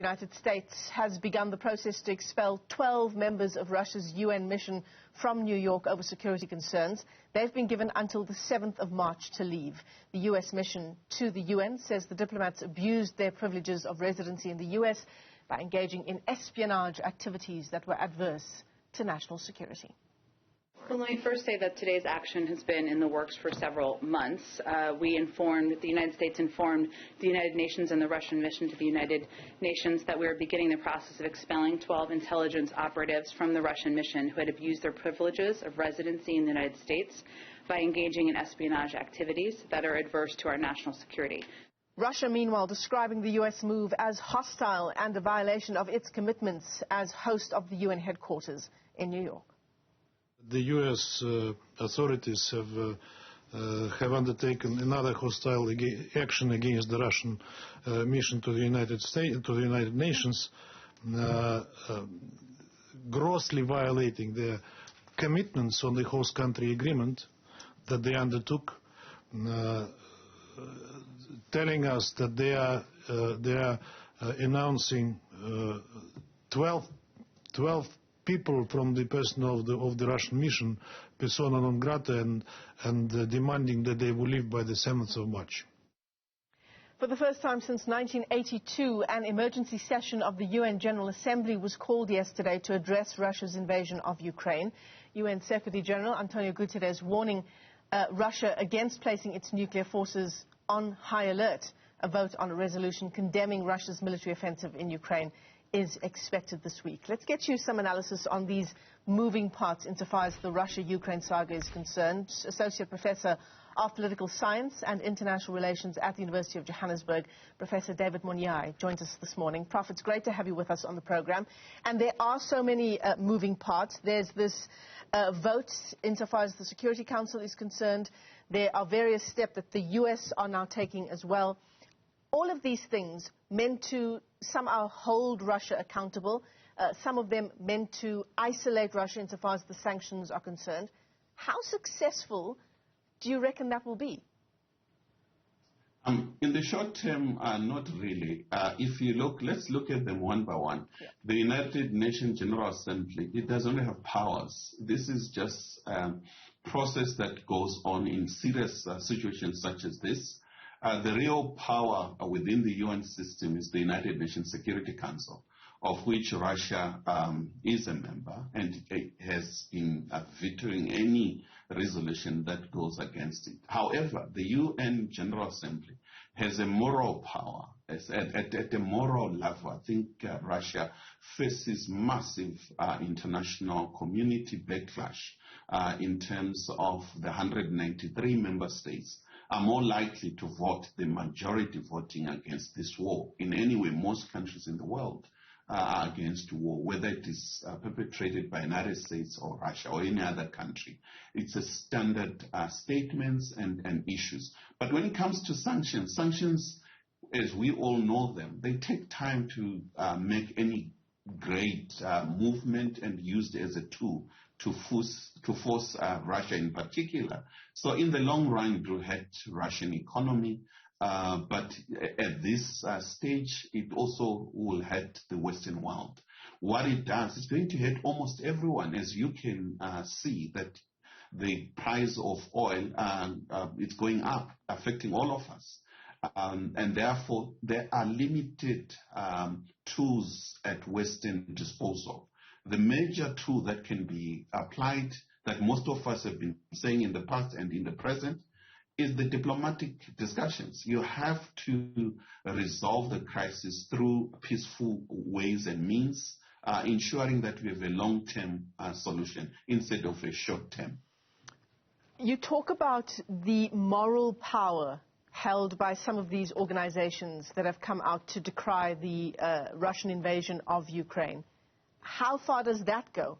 The United States has begun the process to expel 12 members of Russia's UN mission from New York over security concerns. They've been given until the 7th of March to leave. The US mission to the UN says the diplomats abused their privileges of residency in the US by engaging in espionage activities that were adverse to national security. Well, let me first say that today's action has been in the works for several months. The United States informed the United Nations and the Russian mission to the United Nations that we were beginning the process of expelling 12 intelligence operatives from the Russian mission who had abused their privileges of residency in the United States by engaging in espionage activities that are adverse to our national security. Russia, meanwhile, describing the U.S. move as hostile and a violation of its commitments as host of the UN headquarters in New York. The U.S. authorities have undertaken another hostile action against the Russian mission to the United Nations, grossly violating the commitments on the host country agreement that they undertook, telling us that they are announcing 12 people from the personnel of the Russian mission, persona non grata, and demanding that they will leave by the 7th of March. For the first time since 1982, an emergency session of the UN General Assembly was called yesterday to address Russia's invasion of Ukraine. UN Secretary General Antonio Guterres warning Russia against placing its nuclear forces on high alert. A vote on a resolution condemning Russia's military offensive in Ukraine is expected this week. Let's get you some analysis on these moving parts insofar as the Russia-Ukraine saga is concerned. Associate Professor of Political Science and International Relations at the University of Johannesburg, Professor David Monyae, joins us this morning. Prof, it's great to have you with us on the program. And there are so many moving parts. There's this vote insofar as the Security Council is concerned. There are various steps that the US are now taking as well. All of these things meant to somehow hold Russia accountable, some of them meant to isolate Russia insofar as the sanctions are concerned. How successful do you reckon that will be? In the short term, not really. If you look, let's look at them one by one. Yeah. The United Nations General Assembly, it doesn't have powers. This is just a process that goes on in serious situations such as this. The real power within the UN system is the United Nations Security Council, of which Russia is a member, and it has been vetoing any resolution that goes against it. However, the UN General Assembly has a moral power. At a moral level, I think Russia faces massive international community backlash in terms of the 193 member states are more likely to vote, the majority voting against this war. In any way, most countries in the world are against war, whether it is perpetrated by the United States or Russia or any other country. It's a standard statements and issues. But when it comes to sanctions, as we all know them, they take time to make any great movement and used as a tool to force Russia in particular. So in the long run, it will hurt Russian economy, but at this stage, it also will hurt the Western world. What it does is going to hurt almost everyone, as you can see that the price of oil is going up, affecting all of us. And therefore, there are limited tools at Western disposal. The major tool that can be applied, that most of us have been saying in the past and in the present, is the diplomatic discussions. You have to resolve the crisis through peaceful ways and means, ensuring that we have a long-term solution instead of a short-term. You talk about the moral power held by some of these organizations that have come out to decry the Russian invasion of Ukraine. How far does that go,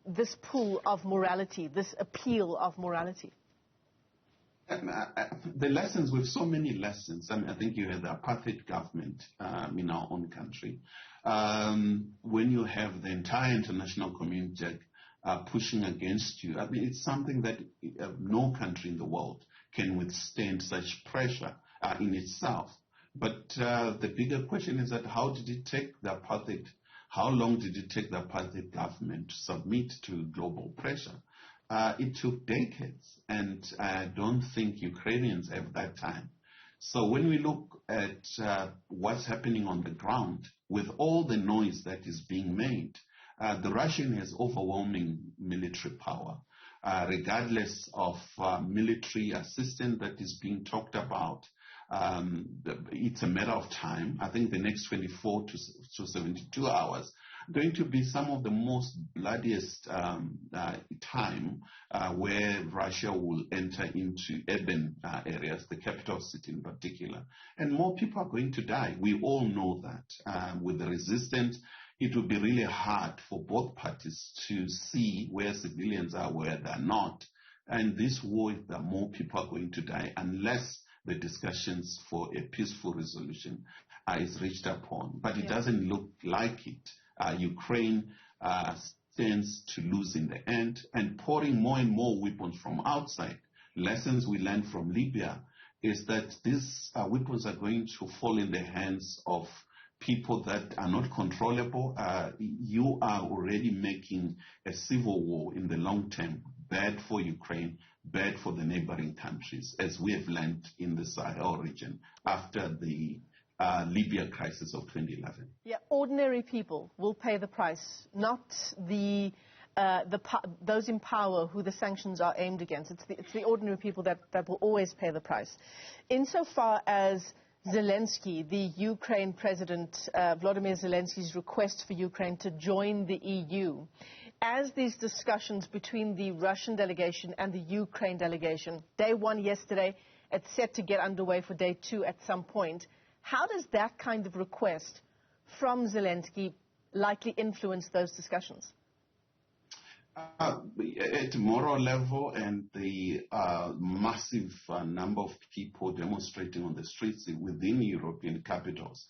this pool of morality, this appeal of morality? The lessons, with so many lessons, I think you have the apartheid government in our own country. When you have the entire international community pushing against you, it's something that no country in the world can withstand such pressure in itself. But the bigger question is that how did it take the apartheid, how long did it take the apartheid government to submit to global pressure? It took decades, and I don't think Ukrainians have that time. So when we look at what's happening on the ground, with all the noise that is being made, the Russian has overwhelming military power, regardless of military assistance that is being talked about. It's a matter of time. I think the next 24 to 72 hours going to be some of the most bloodiest time where Russia will enter into urban areas, the capital city in particular. And more people are going to die. We all know that. With the resistance, it will be really hard for both parties to see where civilians are, where they're not. And this war, that more people are going to die unless the discussions for a peaceful resolution is reached upon. But it doesn't look like it. Ukraine stands to lose in the end, and pouring more and more weapons from outside. Lessons we learned from Libya is that these weapons are going to fall in the hands of people that are not controllable. You are already making a civil war in the long term bad for Ukraine, bad for the neighboring countries, as we have learned in the Sahel region after the Libya crisis of 2011. Yeah, ordinary people will pay the price, not those in power who the sanctions are aimed against. It's the ordinary people that will always pay the price. Insofar as Zelensky, the Ukraine President, Volodymyr Zelensky's request for Ukraine to join the EU, as these discussions between the Russian delegation and the Ukraine delegation, day one yesterday, it's set to get underway for day two at some point. How does that kind of request from Zelensky likely influence those discussions? At moral level and the massive number of people demonstrating on the streets within European capitals,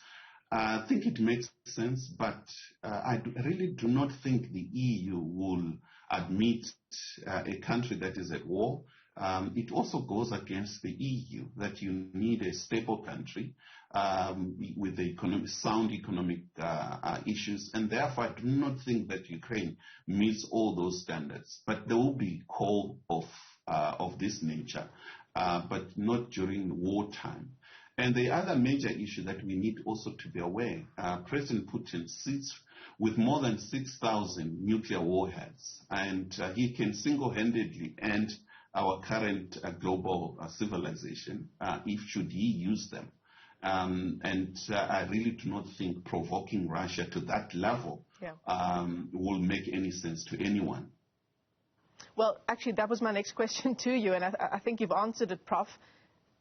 I think it makes sense, but I really do not think the EU will admit a country that is at war. It also goes against the EU that you need a stable country with the sound economic issues, and therefore I do not think that Ukraine meets all those standards. But there will be call of this nature, but not during wartime. And the other major issue that we need also to be aware, President Putin sits with more than 6,000 nuclear warheads, and he can single-handedly end our current global civilization should he use them. And I really do not think provoking Russia to that level will make any sense to anyone. Well, actually, that was my next question to you, and I think you've answered it, Prof.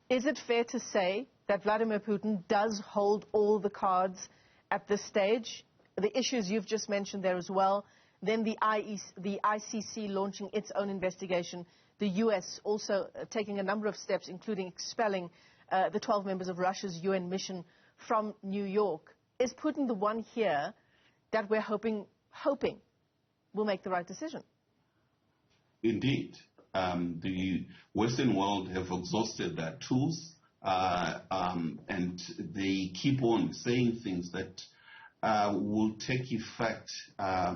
Is it fair to say that Vladimir Putin does hold all the cards at this stage? The issues you've just mentioned there as well, then the ICC launching its own investigation, the U.S. also taking a number of steps, including expelling the 12 members of Russia's UN mission from New York. Is Putin the one here that we're hoping will make the right decision? Indeed. The Western world have exhausted their tools, and they keep on saying things that will take effect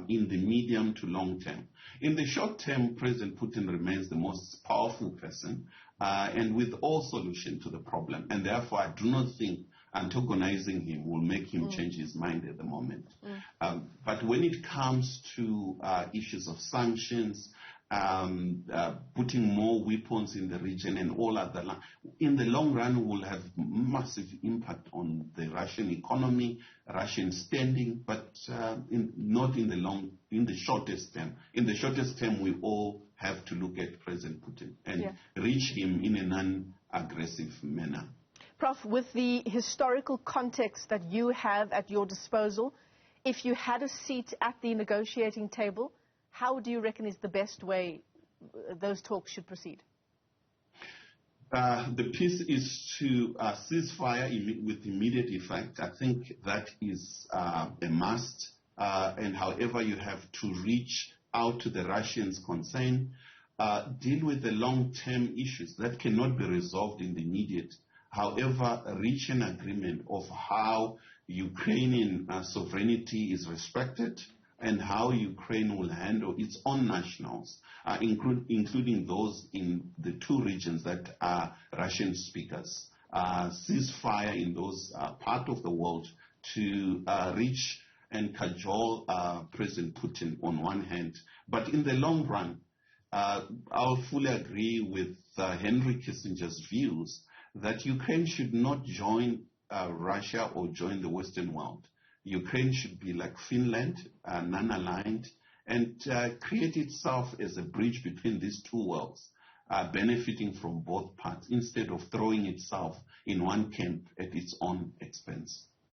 in the medium to long term. In the short term, President Putin remains the most powerful person and with all solution to the problem. And therefore, I do not think antagonizing him will make him change his mind at the moment. But when it comes to issues of sanctions, putting more weapons in the region and all other, in the long run will have massive impact on the Russian economy, Russian standing, but not in the shortest term. In the shortest term, we all have to look at President Putin and reach him in a non-aggressive manner. Prof, with the historical context that you have at your disposal, if you had a seat at the negotiating table, how do you reckon is the best way those talks should proceed? The piece is to cease fire with immediate effect. I think that is a must. And however you have to reach out to the Russians concerned, deal with the long-term issues that cannot be resolved in the immediate. however, reach an agreement of how Ukrainian sovereignty is respected and how Ukraine will handle its own nationals, including those in the two regions that are Russian speakers. Ceasefire in those part of the world to reach and cajole President Putin on one hand. But in the long run, I'll fully agree with Henry Kissinger's views that Ukraine should not join Russia or join the Western world. Ukraine should be like Finland, non-aligned, and create itself as a bridge between these two worlds, benefiting from both parts, instead of throwing itself in one camp at its own expense.